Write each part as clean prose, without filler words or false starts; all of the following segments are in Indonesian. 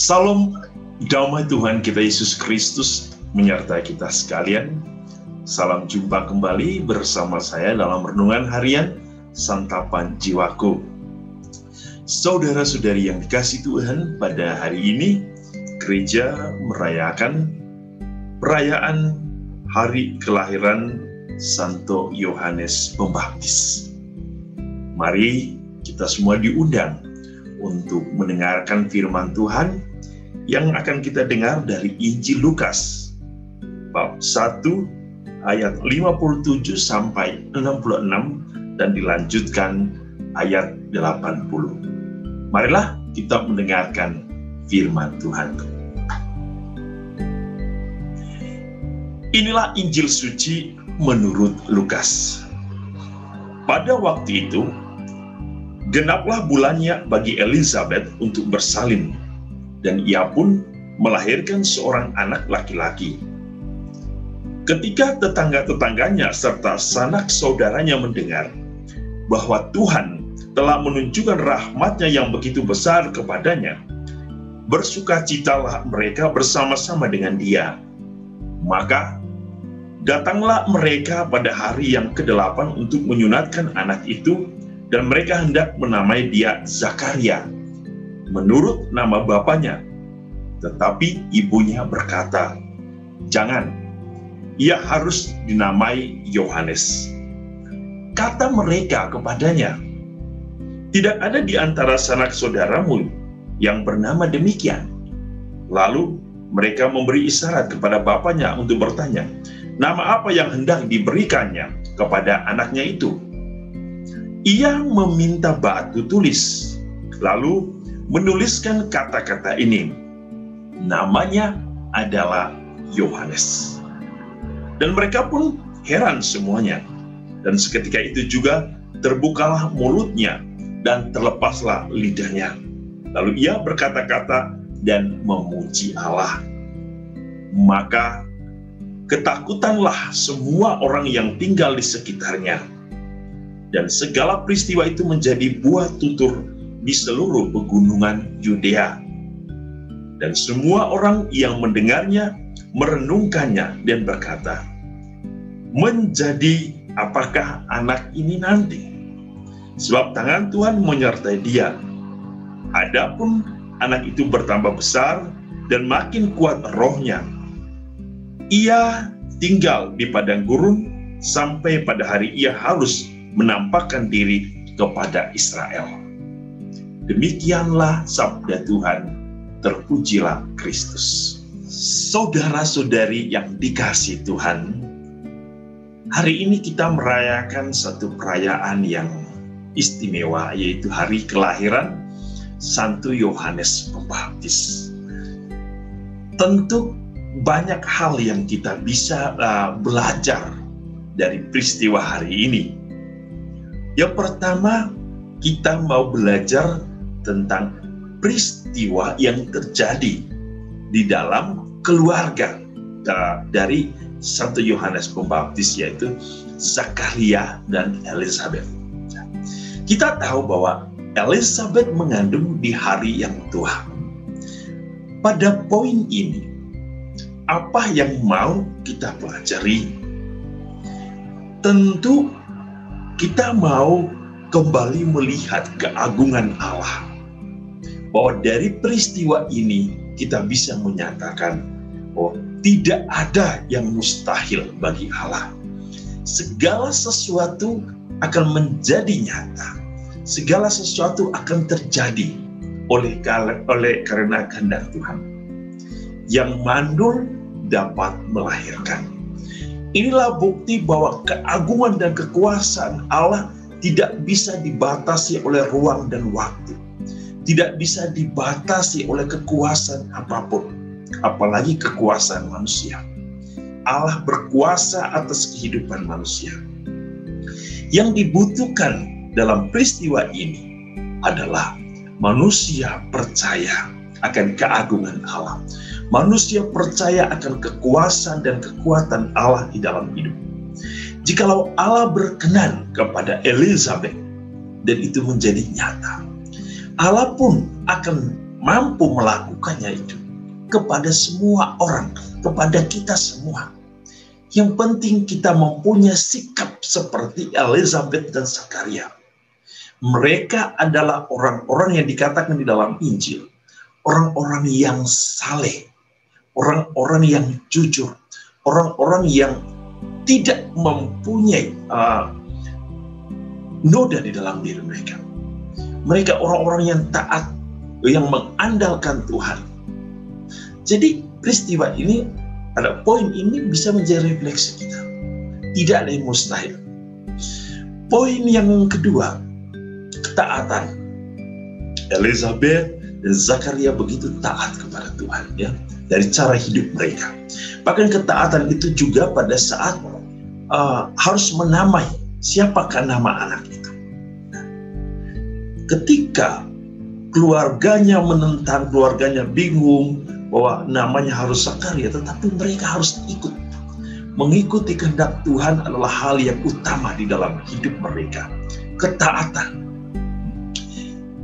Salam damai Tuhan kita Yesus Kristus menyertai kita sekalian. Salam jumpa kembali bersama saya dalam renungan harian Santapan Jiwaku. Saudara-saudari yang dikasihi Tuhan, pada hari ini gereja merayakan perayaan hari kelahiran Santo Yohanes Pembaptis. Mari kita semua diundang untuk mendengarkan firman Tuhan yang akan kita dengar dari Injil Lukas bab 1 ayat 57 sampai 66 dan dilanjutkan ayat 80. Marilah kita mendengarkan firman Tuhan. Inilah Injil suci menurut Lukas. Pada waktu itu genaplah bulannya bagi Elizabeth untuk bersalin, dan ia pun melahirkan seorang anak laki-laki. Ketika tetangga-tetangganya serta sanak saudaranya mendengar bahwa Tuhan telah menunjukkan rahmat-Nya yang begitu besar kepadanya, bersukacitalah mereka bersama-sama dengan dia. Maka datanglah mereka pada hari yang ke-8 untuk menyunatkan anak itu, dan mereka hendak menamai dia Zakaria, menurut nama bapaknya. Tetapi ibunya berkata, "Jangan, ia harus dinamai Yohanes." Kata mereka kepadanya, "Tidak ada di antara sanak saudaramu yang bernama demikian." Lalu mereka memberi isyarat kepada bapaknya untuk bertanya, nama apa yang hendak diberikannya kepada anaknya itu. Ia meminta batu tulis, lalu menuliskan kata-kata ini, namanya adalah Yohanes. Dan mereka pun heran semuanya. Dan seketika itu juga terbukalah mulutnya dan terlepaslah lidahnya. Lalu ia berkata-kata dan memuji Allah. Maka ketakutanlah semua orang yang tinggal di sekitarnya. Dan segala peristiwa itu menjadi buah tutur di seluruh pegunungan Yudea. Dan semua orang yang mendengarnya merenungkannya dan berkata, "Menjadi apakah anak ini nanti? Sebab tangan Tuhan menyertai dia." Adapun anak itu bertambah besar dan makin kuat rohnya. Ia tinggal di padang gurun sampai pada hari ia harus menampakkan diri kepada Israel. Demikianlah sabda Tuhan, terpujilah Kristus. Saudara-saudari yang dikasihi Tuhan, hari ini kita merayakan satu perayaan yang istimewa, yaitu hari kelahiran Santo Yohanes Pembaptis. Tentu banyak hal yang kita bisa belajar dari peristiwa hari ini. Yang pertama, kita mau belajar tentang peristiwa yang terjadi di dalam keluarga dari Santo Yohanes Pembaptis, yaitu Zakaria dan Elizabeth. Kita tahu bahwa Elizabeth mengandung di hari yang tua. Pada poin ini, apa yang mau kita pelajari? Tentu kita mau kembali melihat keagungan Allah. Bahwa dari peristiwa ini kita bisa menyatakan bahwa tidak ada yang mustahil bagi Allah. Segala sesuatu akan menjadi nyata. Segala sesuatu akan terjadi oleh karena kehendak Tuhan. Yang mandul dapat melahirkan. Inilah bukti bahwa keagungan dan kekuasaan Allah tidak bisa dibatasi oleh ruang dan waktu. Tidak bisa dibatasi oleh kekuasaan apapun, apalagi kekuasaan manusia. Allah berkuasa atas kehidupan manusia. Yang dibutuhkan dalam peristiwa ini adalah manusia percaya akan keagungan Allah. Manusia percaya akan kekuasaan dan kekuatan Allah di dalam hidup. Jikalau Allah berkenan kepada Elizabeth dan itu menjadi nyata, Allah pun akan mampu melakukannya itu kepada semua orang, kepada kita semua. Yang penting kita mempunyai sikap seperti Elizabeth dan Zakaria. Mereka adalah orang-orang yang dikatakan di dalam Injil, orang-orang yang saleh, orang-orang yang jujur, orang-orang yang tidak mempunyai noda di dalam diri mereka. Mereka orang-orang yang taat, yang mengandalkan Tuhan. Jadi peristiwa ini, ada poin ini bisa menjadi refleksi kita. Tidak ada yang mustahil. Poin yang kedua, ketaatan. Elizabeth dan Zakaria begitu taat kepada Tuhan, ya, dari cara hidup mereka. Bahkan ketaatan itu juga pada saat harus menamai siapakah nama anak itu. Ketika keluarganya menentang, keluarganya bingung bahwa namanya harus Zakaria, tetapi mereka harus ikut. Mengikuti kehendak Tuhan adalah hal yang utama di dalam hidup mereka. Ketaatan.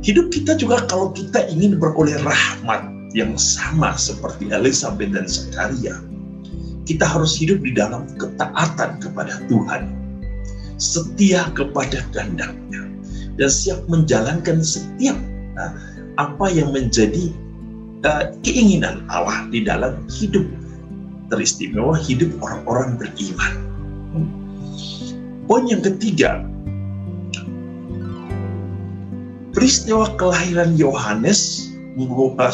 Hidup kita juga kalau kita ingin beroleh rahmat yang sama seperti Elizabeth dan Zakaria, kita harus hidup di dalam ketaatan kepada Tuhan, setia kepada kehendak-Nya, dan siap menjalankan setiap apa yang menjadi keinginan Allah di dalam hidup teristimewa, hidup orang-orang beriman. Poin yang ketiga, peristiwa kelahiran Yohanes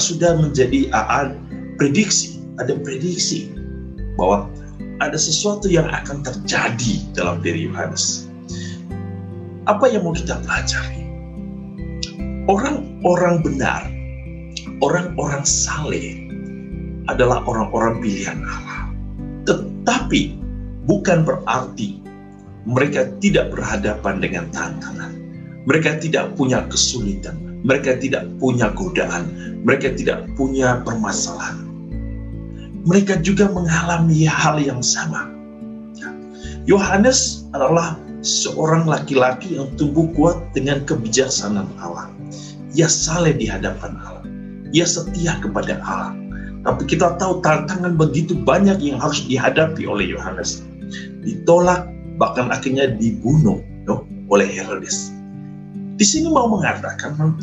sudah menjadi prediksi. Ada prediksi bahwa ada sesuatu yang akan terjadi dalam diri Yohanes. Apa yang mau kita pelajari? Orang-orang benar, orang-orang saleh adalah orang-orang pilihan Allah. Tetapi bukan berarti mereka tidak berhadapan dengan tantangan. Mereka tidak punya kesulitan, mereka tidak punya godaan, mereka tidak punya permasalahan. Mereka juga mengalami hal yang sama. Yohanes adalah seorang laki-laki yang tumbuh kuat dengan kebijaksanaan Allah. Ia saleh di hadapan Allah. Ia setia kepada Allah. Tapi kita tahu tantangan begitu banyak yang harus dihadapi oleh Yohanes. Ditolak, bahkan akhirnya dibunuh oleh Herodes. Di sini mau mengatakan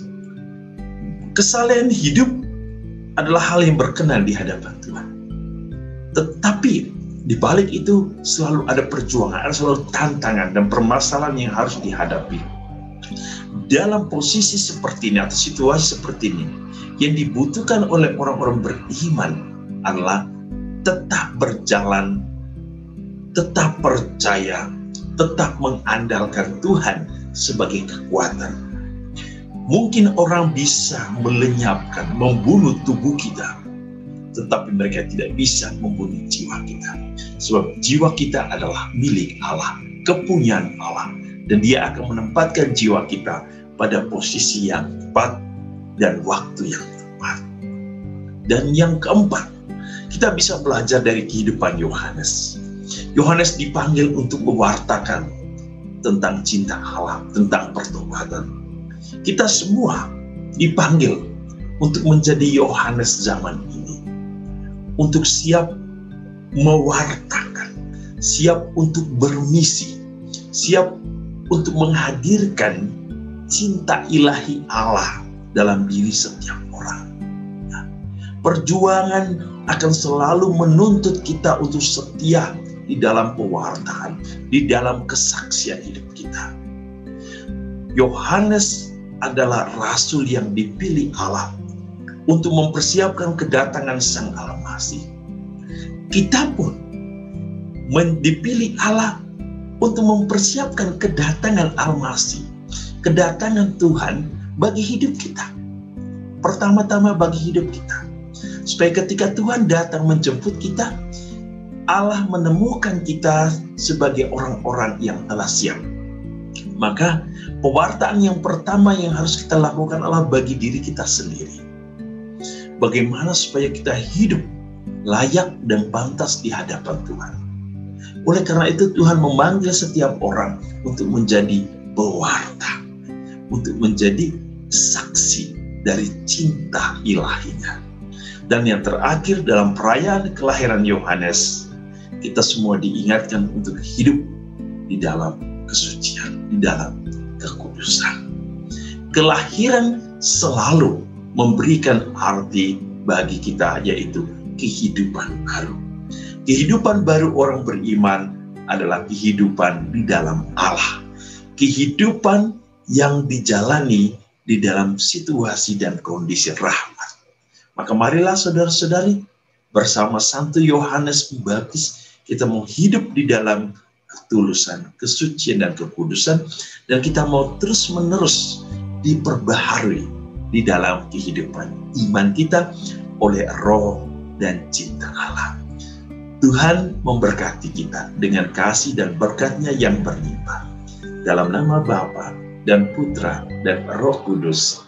kesalehan hidup adalah hal yang berkenan di hadapan Tuhan. Tetapi di balik itu selalu ada perjuangan, ada selalu tantangan dan permasalahan yang harus dihadapi. Dalam posisi seperti ini atau situasi seperti ini, yang dibutuhkan oleh orang-orang beriman adalah tetap berjalan, tetap percaya, tetap mengandalkan Tuhan sebagai kekuatan. Mungkin orang bisa melenyapkan, membunuh tubuh kita, tetapi mereka tidak bisa membunuh jiwa kita. Sebab jiwa kita adalah milik Allah, kepunyaan Allah. Dan Dia akan menempatkan jiwa kita pada posisi yang tepat dan waktu yang tepat. Dan yang keempat, kita bisa belajar dari kehidupan Yohanes. Yohanes dipanggil untuk mewartakan tentang cinta Allah, tentang pertobatan. Kita semua dipanggil untuk menjadi Yohanes zaman ini. Untuk siap mewartakan, siap untuk bermisi, siap untuk menghadirkan cinta ilahi Allah dalam diri setiap orang. Perjuangan akan selalu menuntut kita untuk setia di dalam pewartaan, di dalam kesaksian hidup kita. Yohanes adalah rasul yang dipilih Allah untuk mempersiapkan kedatangan Sang Al-Masih. Kita pun dipilih Allah untuk mempersiapkan kedatangan Al-Masih, kedatangan Tuhan bagi hidup kita. Pertama-tama bagi hidup kita. Supaya ketika Tuhan datang menjemput kita, Allah menemukan kita sebagai orang-orang yang telah siap. Maka pewartaan yang pertama yang harus kita lakukan adalah bagi diri kita sendiri. Bagaimana supaya kita hidup layak dan pantas di hadapan Tuhan. Oleh karena itu Tuhan memanggil setiap orang untuk menjadi pewarta, untuk menjadi saksi dari cinta ilahinya. Dan yang terakhir, dalam perayaan kelahiran Yohanes, kita semua diingatkan untuk hidup di dalam kesucian, di dalam kekudusan. Kelahiran selalu memberikan arti bagi kita, yaitu kehidupan baru. Kehidupan baru orang beriman adalah kehidupan di dalam Allah. Kehidupan yang dijalani di dalam situasi dan kondisi rahmat. Maka marilah saudara-saudari, bersama Santo Yohanes Pembaptis, kita mau hidup di dalam ketulusan, kesucian, dan kekudusan, dan kita mau terus-menerus diperbaharui di dalam kehidupan iman kita oleh Roh dan cinta Allah. Tuhan memberkati kita dengan kasih dan berkat-Nya yang berlimpah. Dalam nama Bapa dan Putra dan Roh Kudus.